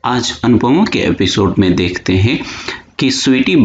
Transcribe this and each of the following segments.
आज अनुपमा के एपिसोड में देखते हैं कि स्वीटी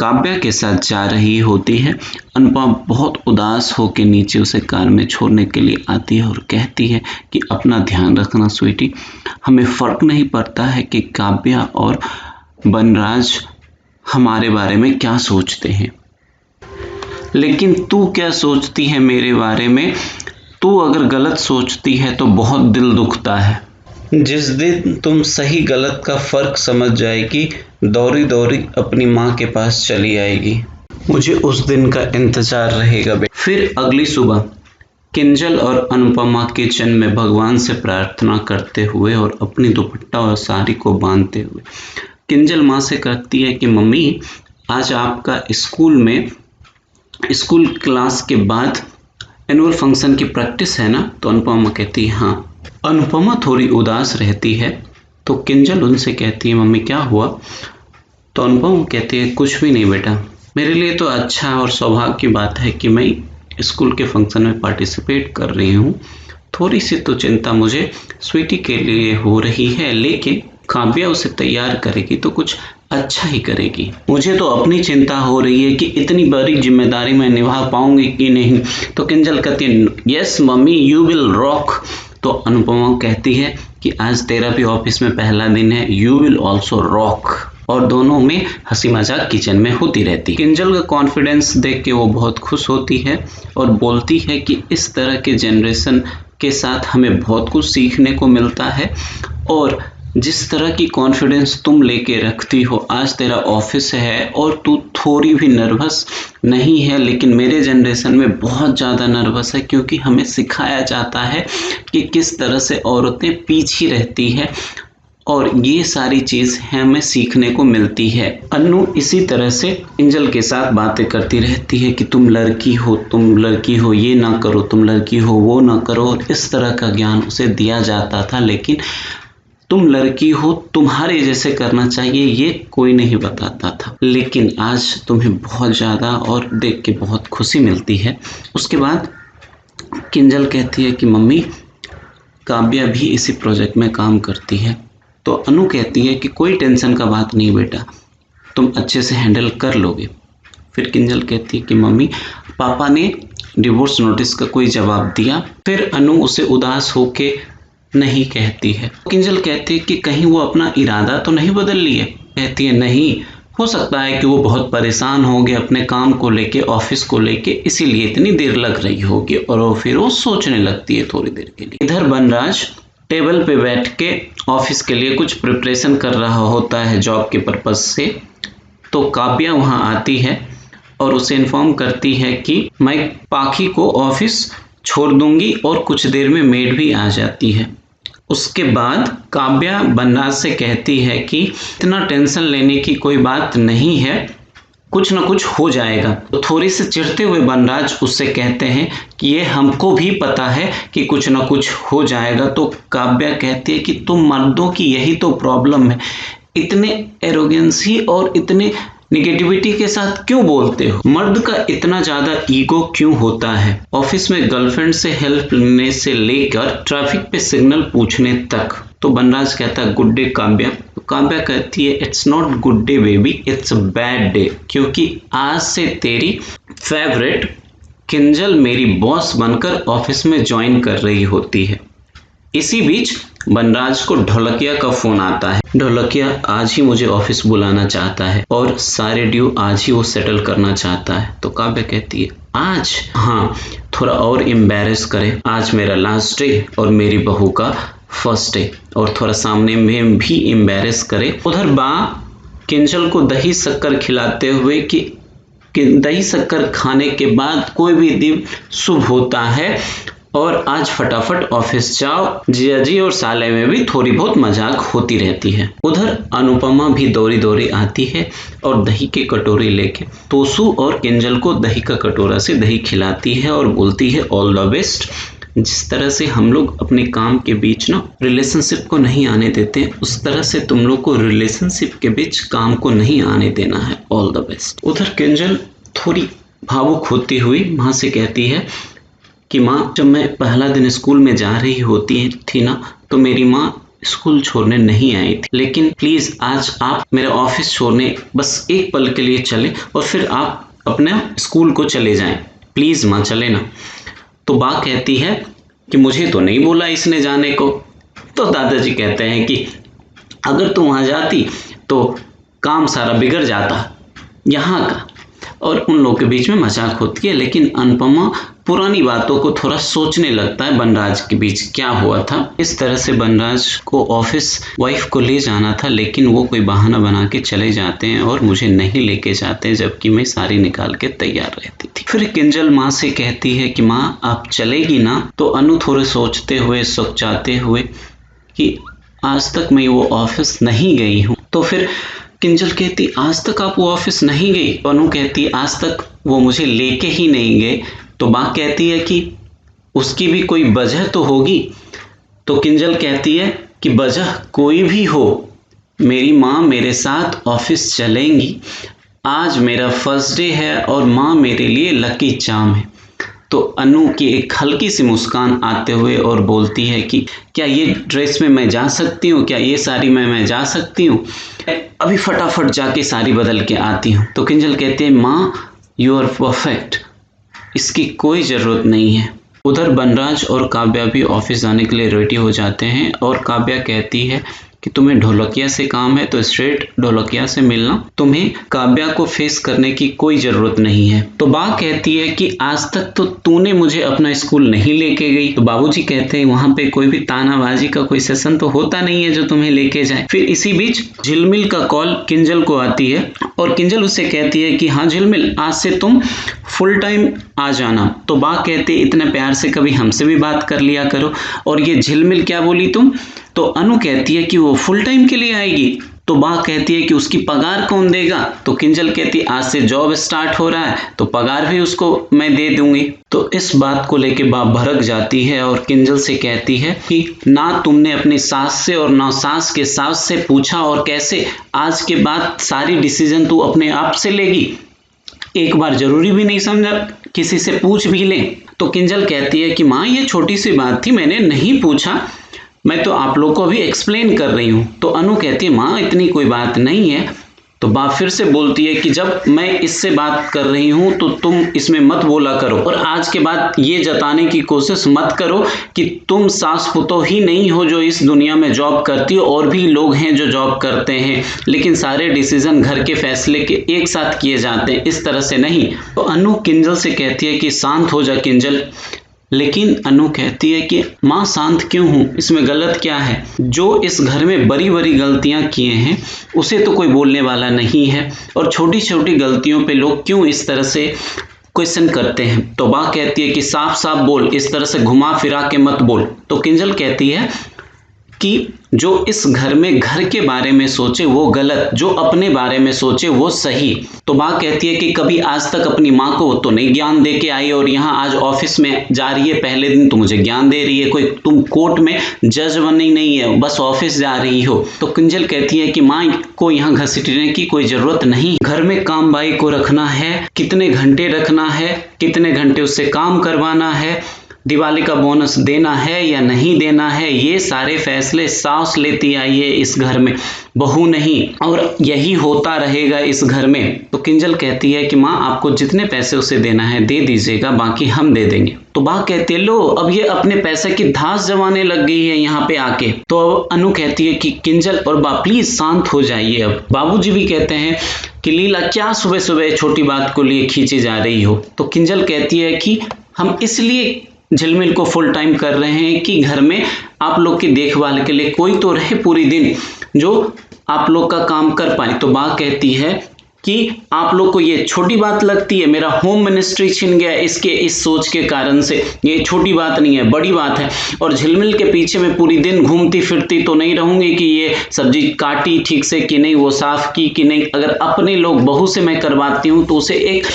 काव्या के साथ जा रही होती है। अनुपमा बहुत उदास होकर नीचे उसे कार में छोड़ने के लिए आती है और कहती है कि अपना ध्यान रखना स्वीटी, हमें फर्क नहीं पड़ता है कि काव्या और बनराज हमारे बारे में क्या सोचते हैं, लेकिन तू क्या सोचती है मेरे बारे में? तू अगर गलत सोचती है तो बहुत दिल दुखता है। जिस दिन तुम सही गलत का फर्क समझ जाएगी, दौड़ी दौड़ी अपनी माँ के पास चली आएगी। मुझे उस दिन का इंतजार रहेगा। फिर अगली सुबह किंजल और अनुपमा किचन में भगवान से प्रार्थना करते हुए और अपनी दुपट्टा और साड़ी को बांधते हुए किंजल माँ से कहती है कि मम्मी, आज आपका स्कूल क्लास के बाद एनुअल फंक्शन की प्रैक्टिस है ना? तो अनुपमा कहती है हाँ। अनुपमा थोड़ी उदास रहती है तो किंजल उनसे कहती है मम्मी क्या हुआ? तो अनुपमा कहती है कुछ भी नहीं बेटा, मेरे लिए तो अच्छा और सौभाग्य की बात है कि मैं स्कूल के फंक्शन में पार्टिसिपेट कर रही हूँ। थोड़ी सी तो चिंता मुझे स्वीटी के लिए हो रही है, लेकिन काव्या उसे तैयार करेगी तो कुछ अच्छा ही करेगी। मुझे तो अपनी चिंता हो रही है कि इतनी बड़ी जिम्मेदारी मैं निभा पाऊंगी कि नहीं। तो किंजल कहती है yes mummy, you will rock. तो अनुपमा कहती है कि आज तेरा भी ऑफिस में पहला दिन है, यू विल ऑल्सो रॉक। और दोनों में हंसी मजाक किचन में होती रहती। किंजल का कॉन्फिडेंस देख के वो बहुत खुश होती है और बोलती है कि इस तरह के जनरेशन के साथ हमें बहुत कुछ सीखने को मिलता है, और जिस तरह की कॉन्फिडेंस तुम लेके रखती हो, आज तेरा ऑफिस है और तू थोड़ी भी नर्वस नहीं है, लेकिन मेरे जनरेशन में बहुत ज़्यादा नर्वस है क्योंकि हमें सिखाया जाता है कि किस तरह से औरतें पीछे रहती है, और ये सारी चीज़ हमें सीखने को मिलती है। अनु इसी तरह से किंजल के साथ बातें करती रहती है कि तुम लड़की हो, ये ना करो, तुम लड़की हो वो ना करो, और इस तरह का ज्ञान उसे दिया जाता था। लेकिन तुम लड़की हो, तुम्हारे जैसे करना चाहिए, ये कोई नहीं बताता था। लेकिन आज तुम्हें बहुत ज़्यादा और देख के बहुत खुशी मिलती है। उसके बाद किंजल कहती है कि मम्मी, काव्या भी इसी प्रोजेक्ट में काम करती है। तो अनु कहती है कि कोई टेंशन का बात नहीं बेटा, तुम अच्छे से हैंडल कर लोगे। फिर किंजल कहती है कि मम्मी, पापा ने डिवोर्स नोटिस का कोई जवाब दिया? फिर अनु उसे उदास होके नहीं कहती है। किंजल कहती है कि कहीं वो अपना इरादा तो नहीं बदल लिए? कहती है नहीं, हो सकता है कि वो बहुत परेशान हो गए अपने काम को लेके, ऑफिस को लेके, इसीलिए इतनी देर लग रही होगी। और फिर वो सोचने लगती है थोड़ी देर के लिए। इधर बनराज टेबल पे बैठ के ऑफिस के लिए कुछ प्रिपरेशन कर रहा होता है जॉब के पर्पज से। तो काव्या वहां आती है और उसे इन्फॉर्म करती है कि मैं पाखी को ऑफिस छोड़ दूंगी, और कुछ देर में मेड भी आ जाती है। उसके बाद काव्या बनराज से कहती है कि इतना टेंशन लेने की कोई बात नहीं है, कुछ ना कुछ हो जाएगा। तो थोड़ी से चिढ़ते हुए बनराज उससे कहते हैं कि ये हमको भी पता है कि कुछ ना कुछ हो जाएगा। तो काव्या कहती है कि तुम मर्दों की यही तो प्रॉब्लम है, इतने एरोगेंसी और इतने निगेटिविटी के साथ क्यों बोलते हो? मर्द का इतना ज्यादा ईगो क्यों होता है? ऑफिस में गर्लफ्रेंड से हेल्प लेने से लेकर ट्रैफिक पे सिग्नल पूछने तक। तो बनराज कहता है गुड डे काव्या। तो काव्या कहती है it's not good day baby, it's a bad day, क्योंकि आज से तेरी फेवरेट किंजल मेरी बॉस बनकर ऑफिस में ज्वाइन कर रही होती है। इसी बीच बनराज को ढोलकिया का फोन आता है। ढोलकिया आज ही मुझे ऑफिस बुलाना चाहता है और सारे ड्यू आज ही वो सेटल करना चाहता है। तो काव्या कहती है आज? हाँ, थोड़ा और एम्बेरस करे, आज मेरा लास्ट डे और मेरी बहू का फर्स्ट डे, और थोड़ा सामने में भी एम्बेरस करे। उधर बा किंजल को दही शक्कर खिलाते हुए कि दही शक्कर खाने के बाद कोई भी दिन शुभ होता है, और आज फटाफट ऑफिस जाओ। जिया जी और साले में भी थोड़ी बहुत मजाक होती रहती है। उधर अनुपमा भी दौड़ी दौड़ी आती है और दही की कटोरी लेके तोसू और किंजल को दही का कटोरा से दही खिलाती है और बोलती है ऑल द बेस्ट। जिस तरह से हम लोग अपने काम के बीच ना रिलेशनशिप को नहीं आने देते, उस तरह से तुम लोग को रिलेशनशिप के बीच काम को नहीं आने देना है। All the best. उधर किंजल थोड़ी भावुक होती हुई माँ से कहती है कि माँ, जब मैं पहला दिन स्कूल में जा रही होती थी ना, तो मेरी माँ स्कूल छोड़ने नहीं आई थी, लेकिन प्लीज आज आप मेरा ऑफिस छोड़ने बस एक पल के लिए चले और फिर आप अपने स्कूल को चले जाएं। प्लीज माँ चले ना। तो बा कहती है कि मुझे तो नहीं बोला इसने जाने को। तो दादाजी कहते हैं कि अगर तू वहां जाती तो काम सारा बिगड़ जाता यहाँ का। और उन लोगों के बीच में मजाक होती है, लेकिन अनुपमा पुरानी बातों को थोड़ा सोचने लगता है बनराज के बीच क्या हुआ था। इस तरह से बनराज को ऑफिस वाइफ को ले जाना था, लेकिन वो कोई बहाना बना के चले जाते हैं और मुझे नहीं लेके जाते, जबकि मैं साड़ी निकाल के तैयार रहती थी। फिर किंजल माँ से कहती है कि माँ आप चलेगी ना। तो अनु थोड़े सोचते हुए सोचाते हुए कि आज तक मैं वो ऑफिस नहीं गई हूँ। तो फिर किंजल कहती आज तक आप वो ऑफिस नहीं गई। अनु कहती आज तक वो मुझे लेके ही नहीं गए। तो माँ कहती है कि उसकी भी कोई वजह तो होगी। तो किंजल कहती है कि वजह कोई भी हो, मेरी माँ मेरे साथ ऑफिस चलेंगी। आज मेरा फर्स्ट डे है और माँ मेरे लिए लकी चार्म है। तो अनु की एक हल्की सी मुस्कान आते हुए और बोलती है कि क्या ये ड्रेस में मैं जा सकती हूँ, क्या ये साड़ी में मैं जा सकती हूँ? अभी फटाफट जाके साड़ी बदल के आती हूँ। तो किंजल कहते हैं माँ यू आर परफेक्ट, इसकी कोई ज़रूरत नहीं है। उधर बनराज और काव्या भी ऑफिस जाने के लिए रेडी हो जाते हैं और काव्या कहती है कि तुम्हें ढोलकिया से काम है तो स्ट्रेट ढोलकिया से मिलना, तुम्हें काव्या को फेस करने की कोई ज़रूरत नहीं है। तो बा कहती है कि आज तक तो तूने मुझे अपना स्कूल नहीं लेके गई। तो बाबूजी कहते हैं वहाँ पे कोई भी तानाबाजी का कोई सेशन तो होता नहीं है जो तुम्हें लेके जाए। फिर इसी बीच झिलमिल का कॉल किंजल को आती है और किंजल उससे कहती है कि हाँ झिलमिल आज से तुम फुल टाइम आ जाना। तो बा कहते इतने प्यार से कभी हमसे भी बात कर लिया करो। और ये झिलमिल क्या बोली तुम? तो अनु कहती है कि वो फुल टाइम के लिए आएगी। तो बा कहती है कि उसकी पगार कौन देगा? तो किंजल कहती है आज से जॉब स्टार्ट हो रहा है तो पगार भी उसको मैं दे दूंगी। तो इस बात को लेके बा भड़क जाती है और किंजल से कहती है कि ना तुमने अपनी सास से और ना सास के सास से पूछा, और कैसे आज के बाद सारी डिसीजन तू अपने आप से लेगी? एक बार जरूरी भी नहीं समझा किसी से पूछ भी ले? तो किंजल कहती है कि माँ ये छोटी सी बात थी, मैंने नहीं पूछा, मैं तो आप लोग को अभी एक्सप्लेन कर रही हूँ। तो अनु कहती है माँ इतनी कोई बात नहीं है। तो बाप फिर से बोलती है कि जब मैं इससे बात कर रही हूँ तो तुम इसमें मत बोला करो, और आज के बाद ये जताने की कोशिश मत करो कि तुम सास पुतोह ही नहीं हो जो इस दुनिया में जॉब करती हो, और भी लोग हैं जो जॉब करते हैं, लेकिन सारे डिसीजन घर के फैसले के एक साथ किए जाते हैं, इस तरह से नहीं। तो अनु किंजल से कहती है कि शांत हो जा किंजल। लेकिन अनु कहती है कि माँ शांत क्यों हूँ, इसमें गलत क्या है? जो इस घर में बड़ी बड़ी गलतियां किए हैं उसे तो कोई बोलने वाला नहीं है, और छोटी छोटी गलतियों पे लोग क्यों इस तरह से क्वेश्चन करते हैं? तो बा कहती है कि साफ साफ बोल, इस तरह से घुमा फिरा के मत बोल। तो किंजल कहती है कि जो इस घर में घर के बारे में सोचे वो गलत, जो अपने बारे में सोचे वो सही। तो माँ कहती है कि कभी आज तक अपनी माँ को तो नहीं ज्ञान दे के आई, और यहाँ आज ऑफिस में जा रही है, पहले दिन तो मुझे ज्ञान दे रही है। कोई तुम कोर्ट में जज बनी नहीं है, बस ऑफिस जा रही हो। तो किंजल कहती है कि माँ को यहाँ घसीटने की कोई जरूरत नहीं, घर में काम बाई को रखना है, कितने घंटे रखना है, कितने घंटे उससे काम करवाना है, दिवाली का बोनस देना है या नहीं देना है, ये सारे फैसले सास लेती आई है इस घर में, बहू नहीं, और यही होता रहेगा इस घर में। तो किंजल कहती है कि माँ आपको जितने पैसे उसे देना है दे दीजिएगा, बाकी हम दे देंगे। तो बा कहती है लो अब ये अपने पैसे की धास जमाने लग गई है यहाँ पे आके। तो अनु कहती है कि किंजल और बा प्लीज शांत हो जाइए। अब बाबूजी भी कहते हैं कि लीला क्या सुबह सुबह छोटी बात को लिए खींची जा रही हो। तो किंजल कहती है कि हम इसलिए झिलमिल को फुल टाइम कर रहे हैं कि घर में आप लोग की देखभाल के लिए कोई तो रहे पूरी दिन जो आप लोग का काम कर पाए। तो बा कहती है कि आप लोग को ये छोटी बात लगती है, मेरा होम मिनिस्ट्री छिन गया इसके इस सोच के कारण से, ये छोटी बात नहीं है, बड़ी बात है। और झिलमिल के पीछे मैं पूरी दिन घूमती फिरती तो नहीं रहूंगी कि ये सब्जी काटी ठीक से कि नहीं, वो साफ की कि नहीं। अगर अपने लोग बहू से मैं करवाती हूँ तो उसे एक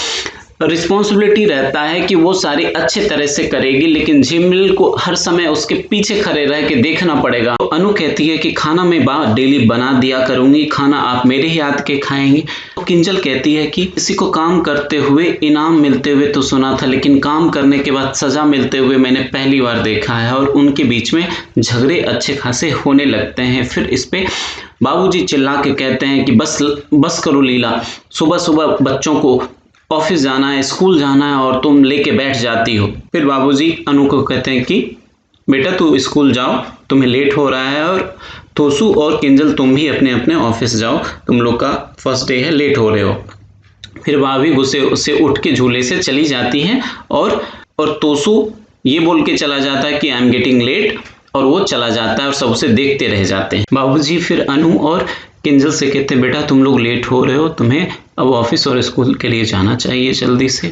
रिस्पॉन्सिबिलिटी रहता है कि वो सारी अच्छे तरह से करेगी, लेकिन झिलमिल को हर समय उसके पीछे खड़े रह के देखना पड़ेगा। तो अनु कहती है कि खाना मैं डेली बना दिया करूंगी, खाना आप मेरे ही हाथ के खाएंगी। तो किंजल कहती है कि किसी को काम करते हुए इनाम मिलते हुए तो सुना था, लेकिन काम करने के बाद सजा मिलते हुए मैंने पहली बार देखा है। और उनके बीच में झगड़े अच्छे खासे होने लगते हैं। फिर इस पे बाबूजी चिल्ला के कहते हैं कि बस करो लीला, सुबह सुबह बच्चों को ऑफिस जाना है, स्कूल जाना है और तुम लेके बैठ जाती हो। फिर बाबूजी अनु को कहते हैं कि बेटा तू स्कूल जाओ, तुम्हें लेट हो रहा है, और तोसू और किंजल तुम भी अपने अपने ऑफिस जाओ, तुम लोग का फर्स्ट डे है, लेट हो रहे हो। फिर भाभी गुस्से उससे उठ के झूले से चली जाती है और तोसू ये बोल के चला जाता है कि आई एम गेटिंग लेट, और वो चला जाता है और सब उसे देखते रह जाते हैं। बाबूजी फिर अनु और किंजल से कहते हैं बेटा तुम लोग लेट हो रहे हो, तुम्हें अब ऑफिस और स्कूल के लिए जाना चाहिए जल्दी से।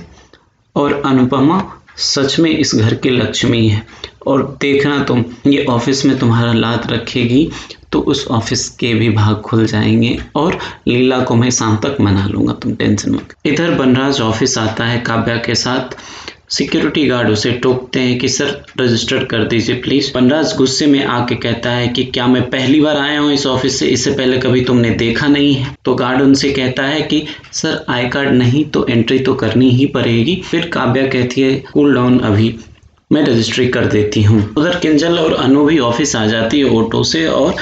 और अनुपमा सच में इस घर की लक्ष्मी है, और देखना तुम ये ऑफिस में तुम्हारा लात रखेगी तो उस ऑफिस के भी भाग खुल जाएंगे, और लीला को मैं शाम तक मना लूंगा, तुम टेंशन मत। इधर बनराज ऑफिस आता है काव्या के साथ। सिक्योरिटी गार्ड उसे टोकते हैं कि सर रजिस्टर कर दीजिए प्लीज। बनराज गुस्से में आके कहता है कि क्या मैं पहली बार आया हूँ इस ऑफिस से, इससे पहले कभी तुमने देखा नहीं है। तो गार्ड उनसे कहता है कि सर आई कार्ड नहीं तो एंट्री तो करनी ही पड़ेगी। फिर काव्या कहती है कूल डाउन, अभी मैं रजिस्ट्री कर देती हूँ। उधर किंजल और अनु भी ऑफिस आ जाती है ऑटो से, और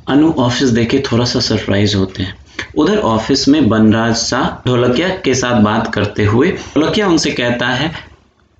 अनु ऑफिस देखे थोड़ा सा सरप्राइज होते हैं। उधर ऑफिस में बनराज सा ढोलकिया के साथ बात करते हुए ढोलकिया उनसे कहता है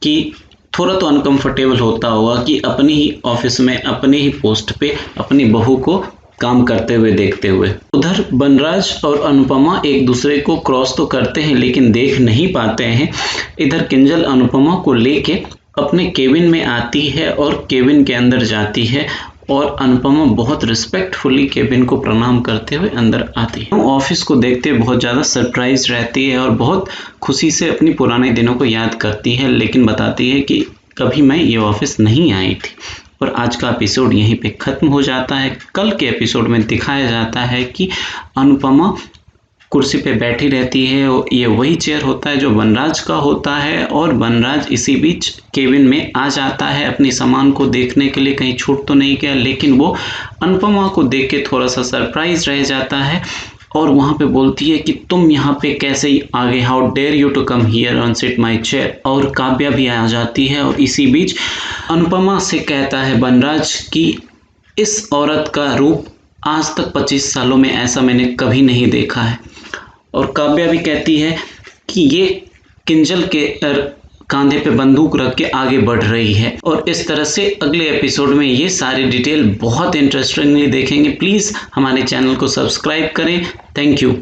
कि थोड़ा तो अनकंफर्टेबल होता होगा कि अपनी ही ऑफिस में अपने ही पोस्ट पे अपनी बहू को काम करते हुए देखते हुए। उधर बनराज और अनुपमा एक दूसरे को क्रॉस तो करते हैं लेकिन देख नहीं पाते हैं। इधर किंजल अनुपमा को लेके अपने केबिन में आती है और केबिन के अंदर जाती है, और अनुपमा बहुत रिस्पेक्टफुली केबिन को प्रणाम करते हुए अंदर आती है। ऑफिस को देखते बहुत ज़्यादा सरप्राइज रहती है और बहुत खुशी से अपनी पुराने दिनों को याद करती है, लेकिन बताती है कि कभी मैं ये ऑफिस नहीं आई थी। और आज का एपिसोड यहीं पे ख़त्म हो जाता है। कल के एपिसोड में दिखाया जाता है कि अनुपमा कुर्सी पे बैठी रहती है, ये वही चेयर होता है जो बनराज का होता है, और बनराज इसी बीच केबिन में आ जाता है अपनी सामान को देखने के लिए, कहीं छूट तो नहीं गया। लेकिन वो अनुपमा को देख के थोड़ा सा सरप्राइज रह जाता है, और वहाँ पे बोलती है कि तुम यहाँ पे कैसे ही आ गए, how dare you to come here on sit my chair. और काव्या भी आ जाती है, और इसी बीच अनुपमा से कहता है बनराज कि इस औरत का रूप आज तक 25 सालों में ऐसा मैंने कभी नहीं देखा है। और काव्या भी कहती है कि ये किंजल के कांधे पे बंदूक रख के आगे बढ़ रही है। और इस तरह से अगले एपिसोड में ये सारी डिटेल बहुत इंटरेस्टिंगली देखेंगे। प्लीज़ हमारे चैनल को सब्सक्राइब करें। Thank you.